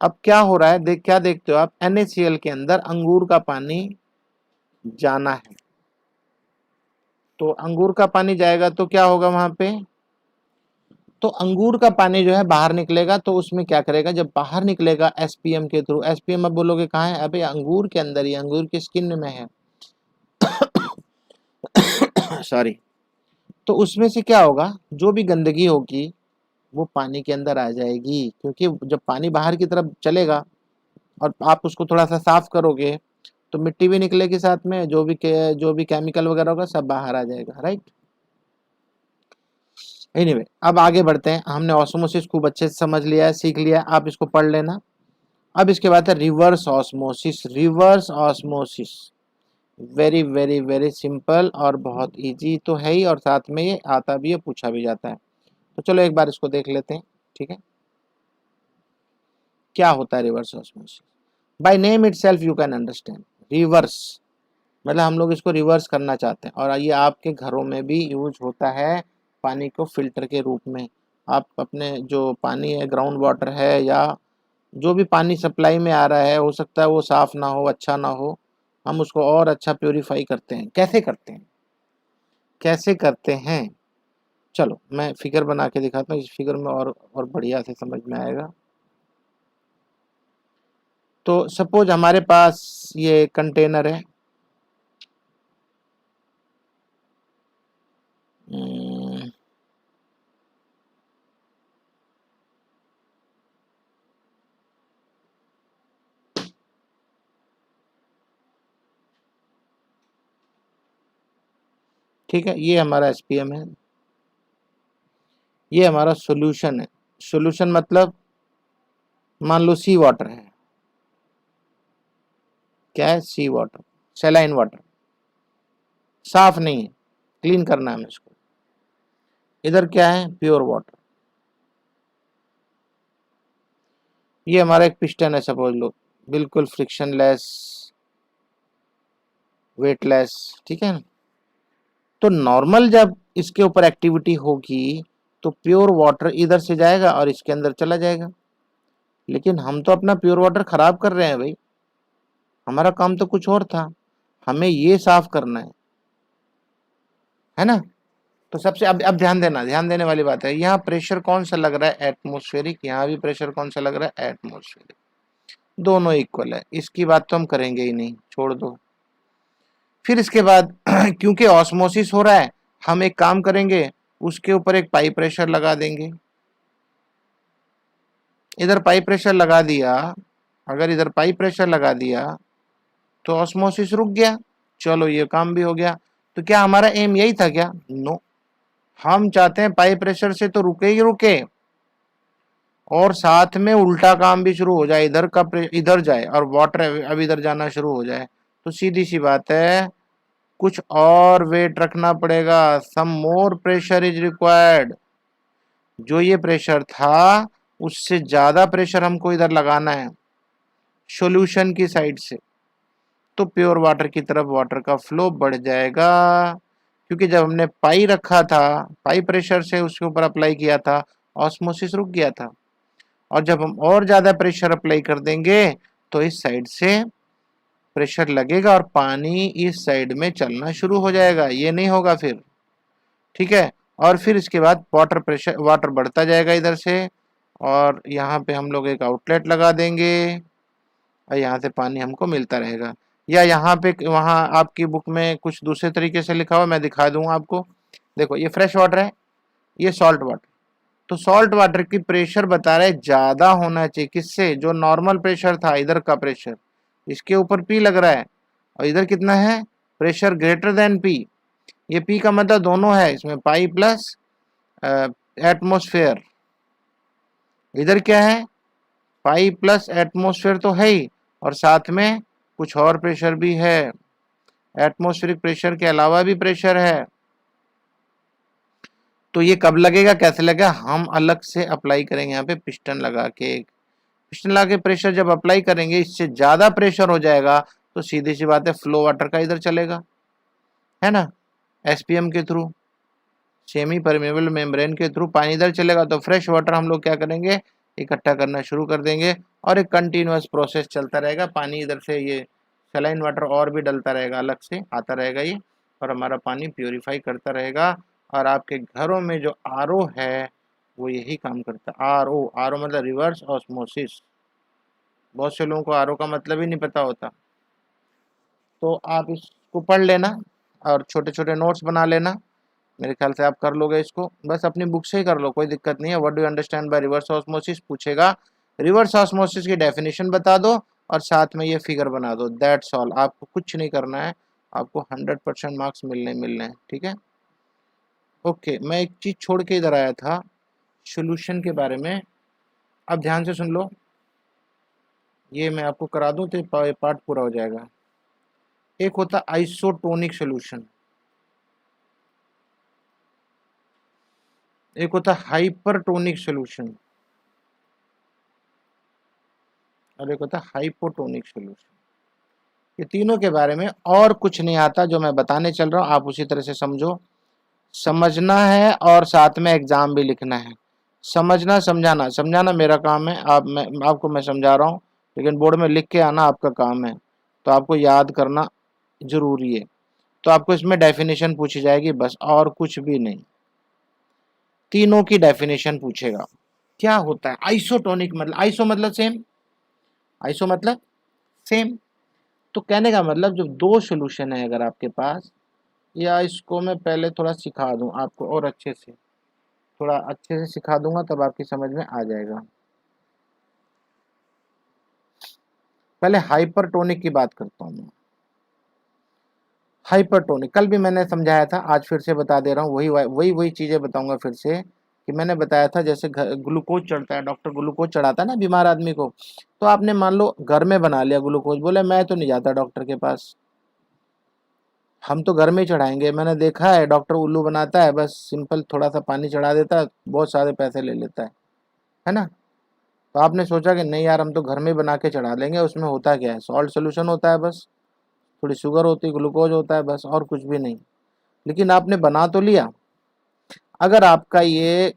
अब क्या हो रहा है, क्या देखते हो आप, NaCl के अंदर अंगूर का पानी जाना है। तो अंगूर का पानी जाएगा तो क्या होगा वहां पे, तो अंगूर का पानी जो है बाहर निकलेगा। तो उसमें क्या करेगा, जब बाहर निकलेगा SPM के थ्रू, SPM अब बोलोगे कहाँ है, अबे अंगूर के अंदर ही, अंगूर की स्किन में है सॉरी। तो उसमें से क्या होगा, जो भी गंदगी होगी वो पानी के अंदर आ जाएगी, क्योंकि जब पानी बाहर की तरफ चलेगा और आप उसको थोड़ा सा साफ करोगे तो मिट्टी भी निकलेगी साथ में, जो भी केमिकल वगैरह होगा सब बाहर आ जाएगा, राइट। एनीवे, अब आगे बढ़ते हैं। हमने ऑस्मोसिस खूब अच्छे से समझ लिया है, सीख लिया है, आप इसको पढ़ लेना। अब इसके बाद है reverse osmosis. Reverse osmosis very very very simple और बहुत इजी तो है ही, और साथ में ये आता भी है, पूछा भी जाता है। तो चलो एक बार इसको देख लेते हैं, ठीक है। क्या होता है reverse osmosis, by name itself you can understand. Reverse मतलब हम लोग इसको रिवर्स करना चाहते हैं, और ये आपके घरों में भी यूज होता है पानी को फिल्टर के रूप में। आप अपने जो पानी है, ग्राउंड वाटर है, या जो भी पानी सप्लाई में आ रहा है, हो सकता है वो साफ ना हो, अच्छा ना हो, हम उसको और अच्छा प्योरीफाई करते हैं। कैसे करते हैं, कैसे करते हैं, चलो मैं फिगर बना के दिखाता हूँ। इस फिगर में और बढ़िया से समझ में आएगा। तो सपोज हमारे पास ये कंटेनर है, ठीक है, ये हमारा SPM है, ये हमारा सॉल्यूशन है। सॉल्यूशन मतलब मान लो सी वाटर है, क्या है, सी वाटर, सैलाइन वाटर, साफ नहीं है, क्लीन करना है हमें इसको। इधर क्या है, प्योर वाटर। ये हमारा एक पिस्टन है, सपोज लो, बिल्कुल फ्रिक्शनलेस, वेटलेस, ठीक है ना। तो नॉर्मल जब इसके ऊपर एक्टिविटी होगी तो प्योर वाटर इधर से जाएगा और इसके अंदर चला जाएगा। लेकिन हम तो अपना प्योर वाटर खराब कर रहे हैं भाई, हमारा काम तो कुछ और था, हमें ये साफ करना है ना। तो सबसे अब ध्यान देना, ध्यान देने वाली बात है, यहाँ प्रेशर कौन सा लग रहा है, एटमोस्फेरिक, यहाँ भी प्रेशर कौन सा लग रहा है, एटमोस्फेरिक, दोनों इक्वल है। इसकी बात तो हम करेंगे ही नहीं, छोड़ दो। फिर इसके बाद क्योंकि ऑस्मोसिस हो रहा है, हम एक काम करेंगे, उसके ऊपर एक पाइप प्रेशर लगा देंगे। इधर पाइप प्रेशर लगा दिया, अगर इधर पाइप प्रेशर लगा दिया तो ऑस्मोसिस रुक गया, चलो ये काम भी हो गया। तो क्या हमारा एम यही था क्या, नो, हम चाहते हैं पाइप प्रेशर से तो रुके ही रुके, और साथ में उल्टा काम भी शुरू हो जाए, इधर का इधर जाए और वाटर अब इधर जाना शुरू हो जाए। तो सीधी सी बात है, कुछ और वेट रखना पड़ेगा, सम मोर प्रेशर इज रिक्वायर्ड। जो ये प्रेशर था उससे ज्यादा प्रेशर हमको इधर लगाना है सॉल्यूशन की साइड से। तो प्योर वाटर की तरफ वाटर का फ्लो बढ़ जाएगा, क्योंकि जब हमने पाई रखा था, पाई प्रेशर से उसके ऊपर अप्लाई किया था, ऑस्मोसिस रुक गया था। और जब हम और ज्यादा प्रेशर अप्लाई कर देंगे तो इस साइड से प्रेशर लगेगा और पानी इस साइड में चलना शुरू हो जाएगा। ये नहीं होगा फिर, ठीक है। और फिर इसके बाद वाटर बढ़ता जाएगा इधर से, और यहाँ पे हम लोग एक आउटलेट लगा देंगे और यहाँ से पानी हमको मिलता रहेगा। या यहाँ पे वहाँ आपकी बुक में कुछ दूसरे तरीके से लिखा हुआ, मैं दिखा दूंगा आपको। देखो ये फ्रेश वाटर है, ये सॉल्ट वाटर। तो सॉल्ट वाटर की प्रेशर बता रहे ज्यादा होना चाहिए किससे, जो नॉर्मल प्रेशर था इधर का प्रेशर, इसके ऊपर पी लग रहा है, और इधर कितना है, प्रेशर ग्रेटर देन पी। ये पी का मतलब दोनों है इसमें, पाई प्लस एटमोस्फेयर। इधर क्या है, पाई प्लस एटमोस्फेयर तो है ही, और साथ में कुछ और प्रेशर भी है, एटमोस्फेरिक प्रेशर के अलावा भी प्रेशर है। तो ये कब लगेगा, कैसे लगेगा, हम अलग से अप्लाई करेंगे यहाँ पे पिस्टन लगा के। पिस्टन लगा के प्रेशर जब अप्लाई करेंगे, इससे ज्यादा प्रेशर हो जाएगा तो सीधी सी बात है फ्लो वाटर का इधर चलेगा, है ना, एसपीएम के थ्रू, सेमी परमेबल मेम्ब्रेन के थ्रू पानी इधर चलेगा। तो फ्रेश वाटर हम लोग क्या करेंगे, इकट्ठा करना शुरू कर देंगे, और एक कंटिन्यूअस प्रोसेस चलता रहेगा। पानी इधर से ये सलाइन वाटर और भी डलता रहेगा, अलग से आता रहेगा ये, और हमारा पानी प्योरीफाई करता रहेगा। और आपके घरों में जो आरओ है वो यही काम करता है। आरओ, आरओ मतलब रिवर्स ऑस्मोसिस। बहुत से लोगों को आरओ का मतलब ही नहीं पता होता। तो आप इसको पढ़ लेना और छोटे छोटे नोट्स बना लेना, मेरे ख्याल से आप कर लोगे इसको, बस अपनी बुक से ही कर लो, कोई दिक्कत नहीं है। What do you understand by reverse osmosis पूछेगा, रिवर्स ऑस्मोसिस की डेफिनेशन बता दो और साथ में ये फिगर बना दो, दैट्स ऑल। आपको कुछ नहीं करना है, आपको 100% मार्क्स मिलने हैं, ठीक है। ओके, मैं एक चीज छोड़ के इधर आया था सोल्यूशन के बारे में, अब ध्यान से सुन लो, ये मैं आपको करा दूं तो ये पार्ट पूरा हो जाएगा। एक होता आइसोटोनिक सोल्यूशन, एक होता हाइपरटोनिक सोल्यूशन, और एक होता हाइपोटोनिक सोल्यूशन। ये तीनों के बारे में और कुछ नहीं आता, जो मैं बताने चल रहा हूँ आप उसी तरह से समझो, समझना है और साथ में एग्जाम भी लिखना है। समझना समझाना, समझाना मेरा काम है, आपको मैं समझा रहा हूँ, लेकिन बोर्ड में लिख के आना आपका काम है, तो आपको याद करना जरूरी है। तो आपको इसमें डेफिनेशन पूछी जाएगी बस, और कुछ भी नहीं, तीनों की डेफिनेशन पूछेगा। क्या होता है आइसोटोनिक, मतलब आइसो मतलब सेम, आइसो मतलब सेम। तो कहने का मतलब जब दो सोल्यूशन है अगर आपके पास, या इसको मैं पहले थोड़ा सिखा दूं आपको और अच्छे से, थोड़ा अच्छे से सिखा दूंगा तब आपकी समझ में आ जाएगा। पहले हाइपरटोनिक की बात करता हूँ मैं। हाइपरटोनिक कल भी मैंने समझाया था, आज फिर से बता दे रहा हूँ, वही चीजें बताऊंगा फिर से, कि मैंने बताया था जैसे ग्लूकोज चढ़ता है, डॉक्टर ग्लूकोज चढ़ाता है ना बीमार आदमी को, तो आपने मान लो घर में बना लिया ग्लूकोज, बोले मैं तो नहीं जाता डॉक्टर के पास, हम तो घर में ही चढ़ाएंगे, मैंने देखा है डॉक्टर उल्लू बनाता है, बस सिंपल थोड़ा सा पानी चढ़ा देता है, बहुत सारे पैसे ले लेता है ना। तो आपने सोचा कि नहीं यार हम तो घर में ही बना के चढ़ा लेंगे, उसमें होता क्या है, सॉल्ट सोल्यूशन होता है बस, थोड़ी शुगर होती है, ग्लूकोज होता है बस, और कुछ भी नहीं। लेकिन आपने बना तो लिया, अगर आपका ये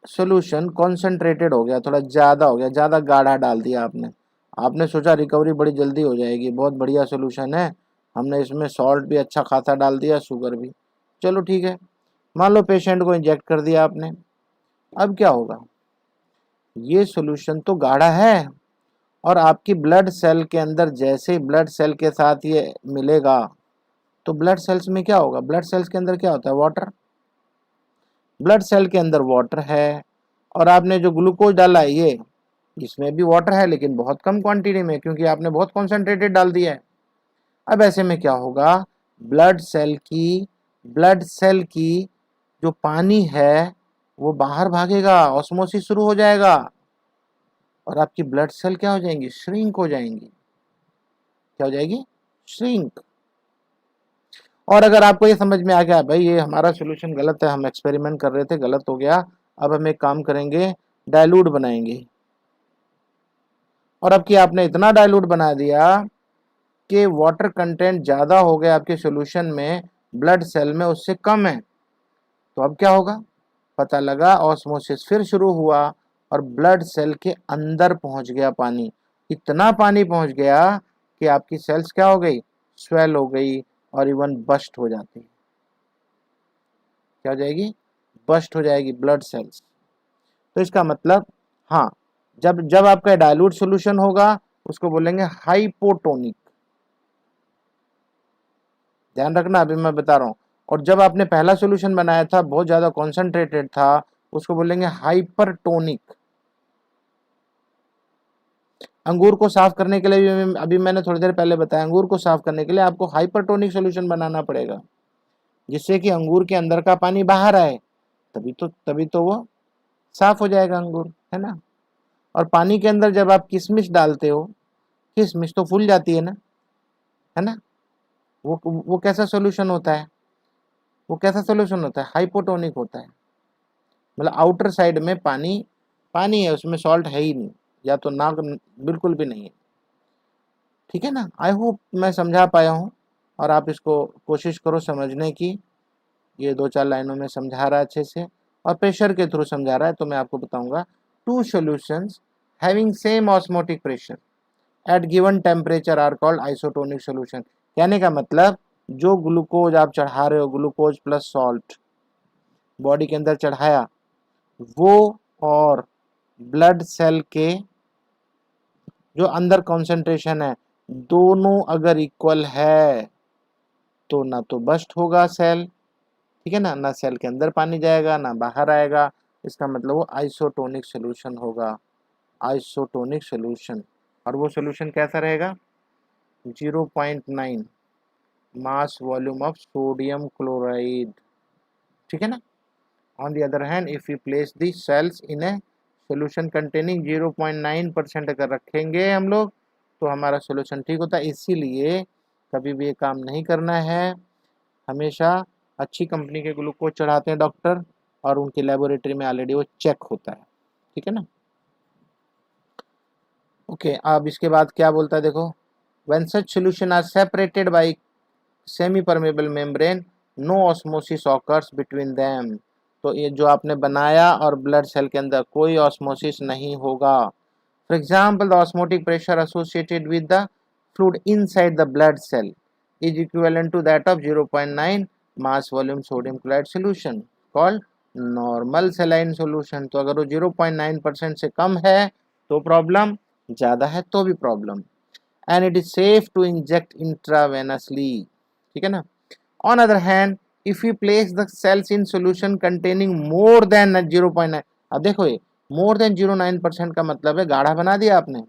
सोल्यूशन कॉन्सेंट्रेटेड हो गया, थोड़ा ज़्यादा हो गया, ज़्यादा गाढ़ा डाल दिया आपने, आपने सोचा रिकवरी बड़ी जल्दी हो जाएगी, बहुत बढ़िया सोल्यूशन है, हमने इसमें सॉल्ट भी अच्छा खासा डाल दिया, शुगर भी, चलो ठीक है, मान लो पेशेंट को इंजेक्ट कर दिया आपने। अब क्या होगा, ये सोल्यूशन तो गाढ़ा है, और आपकी ब्लड सेल के अंदर जैसे ही ब्लड सेल के साथ ये मिलेगा, तो ब्लड सेल्स में क्या होगा, ब्लड सेल्स के अंदर क्या होता है, वाटर, ब्लड सेल के अंदर वाटर है, और आपने जो ग्लूकोज डाला है ये, इसमें भी वाटर है लेकिन बहुत कम क्वांटिटी में, क्योंकि आपने बहुत कॉन्सेंट्रेटेड डाल दिया है। अब ऐसे में क्या होगा, ब्लड सेल की ब्लड सेल की जो पानी है वो बाहर भागेगा, ऑस्मोसिस शुरू हो जाएगा, और आपकी ब्लड सेल क्या हो जाएंगी, श्रिंक हो जाएंगी, क्या हो जाएगी, श्रिंक। और अगर आपको ये समझ में आ गया भाई ये हमारा सोल्यूशन गलत है, हम एक्सपेरिमेंट कर रहे थे गलत हो गया, अब हम एक काम करेंगे, डाइल्यूट बनाएंगे, और अब कि आपने इतना डाइल्यूट बना दिया कि वाटर कंटेंट ज़्यादा हो गया आपके सोल्यूशन में, ब्लड सेल में उससे कम है, तो अब क्या होगा, पता लगा ऑस्मोसिस फिर शुरू हुआ, और ब्लड सेल के अंदर पहुंच गया पानी, इतना पानी पहुंच गया कि आपकी सेल्स क्या हो गई, स्वेल हो गई, और इवन बस्ट हो जाती है। क्या हो जाएगी, बस्ट हो जाएगी ब्लड सेल्स। तो इसका मतलब हाँ, जब जब आपका डाइल्यूट सॉल्यूशन होगा उसको बोलेंगे हाइपोटोनिक, ध्यान रखना अभी मैं बता रहा हूँ। और जब आपने पहला सॉल्यूशन बनाया था बहुत ज्यादा कॉन्सेंट्रेटेड था, उसको बोलेंगे हाइपरटोनिक। अंगूर को साफ करने के लिए भी अभी मैंने थोड़ी देर पहले बताया, अंगूर को साफ करने के लिए आपको हाइपरटोनिक सॉल्यूशन बनाना पड़ेगा, जिससे कि अंगूर के अंदर का पानी बाहर आए, तभी तो वो साफ हो जाएगा अंगूर, है ना। और पानी के अंदर जब आप किशमिश डालते हो, किशमिश तो फूल जाती है ना। वो कैसा सॉल्यूशन होता है, वो कैसा सॉल्यूशन होता है, हाइपोटोनिक होता है। मतलब आउटर साइड में पानी पानी है, उसमें सॉल्ट है ही नहीं, या तो ना बिल्कुल भी नहीं है। ठीक है ना। आई होप मैं समझा पाया हूँ, और आप इसको कोशिश करो समझने की। ये 2-4 लाइनों में समझा रहा है अच्छे से, और प्रेशर के थ्रू समझा रहा है। तो मैं आपको बताऊंगा, two solutions having same osmotic pressure at given temperature are called isotonic solution. कहने का मतलब, जो ग्लूकोज आप चढ़ा रहे हो, ग्लूकोज प्लस सॉल्ट बॉडी के अंदर चढ़ाया, वो और ब्लड सेल के जो अंदर कॉन्सेंट्रेशन है, दोनों अगर इक्वल है तो ना तो बस्ट होगा सेल, ठीक है ना सेल के अंदर पानी जाएगा ना बाहर आएगा। इसका मतलब वो आइसोटोनिक सॉल्यूशन होगा, आइसोटोनिक सॉल्यूशन। और वो सॉल्यूशन कैसा रहेगा, 0.9 mass volume of sodium chloride, ठीक है ना। On the other hand, if you place the cells in a solution containing 0.9% अगर रखेंगे हम लोग, तो हमारा सॉल्यूशन ठीक होता है। इसीलिए कभी भी ये काम नहीं करना है, हमेशा अच्छी कंपनी के ग्लूकोज चढ़ाते हैं डॉक्टर, और उनकी लेबोरेटरी में ऑलरेडी वो चेक होता है, ठीक है ना। ओके, अब इसके बाद क्या बोलता है देखो, when such solution are separated by semi permeable membrane, no osmosis occurs between them. तो ये जो आपने बनाया और ब्लड सेल के अंदर कोई ऑस्मोसिस नहीं होगा। For example, the osmotic pressure associated with the fluid inside the blood cell is equivalent to that of 0.9 mass volume sodium chloride solution called normal saline solution। तो अगर वो 0.9% से कम है तो प्रॉब्लम, ज़्यादा है तो भी problem. And it is safe to inject intravenously, ठीक है ना। On other hand, if you place the cells in solution containing more than 0.9, अब देखो ये मोर देन 0.9% का मतलब है गाढ़ा बना दिया आपने।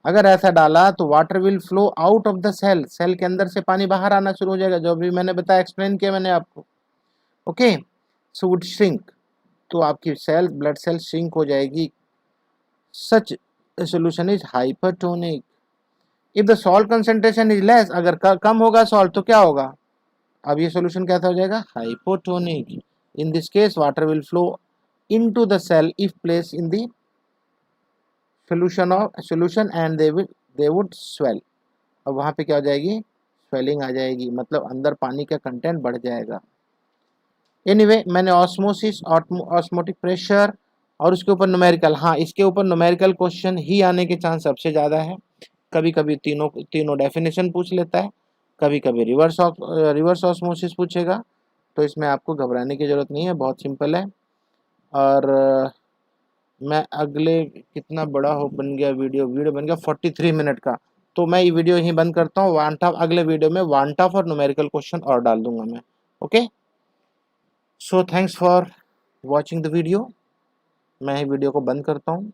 अगर ऐसा डाला तो water will flow out of the cell, cell के अंदर से पानी बाहर आना शुरू हो जाएगा, जो भी मैंने बताया, एक्सप्लेन किया मैंने आपको। ओके, सो वुड श्रिंक, तो आपकी सेल, ब्लड सेल श्रिंक हो जाएगी। Such solution is hypertonic. If the salt concentration is less, अगर कम होगा सॉल्ट तो क्या होगा, अब ये सॉल्यूशन कैसा हो जाएगा, hypotonic. In this case water will flow into the cell if place in the solution and they would swell। अब वहां पे क्या हो जाएगी, स्वेलिंग आ जाएगी, मतलब अंदर पानी का कंटेंट बढ़ जाएगा। एनीवे, मैंने ऑस्मोसिस, ऑस्मोटिक प्रेशर और उसके ऊपर न्यूमेरिकल, हाँ इसके ऊपर न्यूमेरिकल क्वेश्चन ही आने के चांस सबसे ज़्यादा है। कभी कभी तीनों डेफिनेशन पूछ लेता है, कभी कभी रिवर्स ऑस्मोसिस पूछेगा। तो इसमें आपको घबराने की ज़रूरत नहीं है, बहुत सिंपल है। और मैं अगले, कितना बड़ा हो बन गया वीडियो बन गया 43 मिनट का। तो मैं ये वीडियो यहीं बंद करता हूँ। अगले वीडियो में वन टॉप और न्यूमेरिकल क्वेश्चन और डाल दूंगा मैं। Okay, so thanks for watching the video. मैं ही वीडियो को बंद करता हूँ।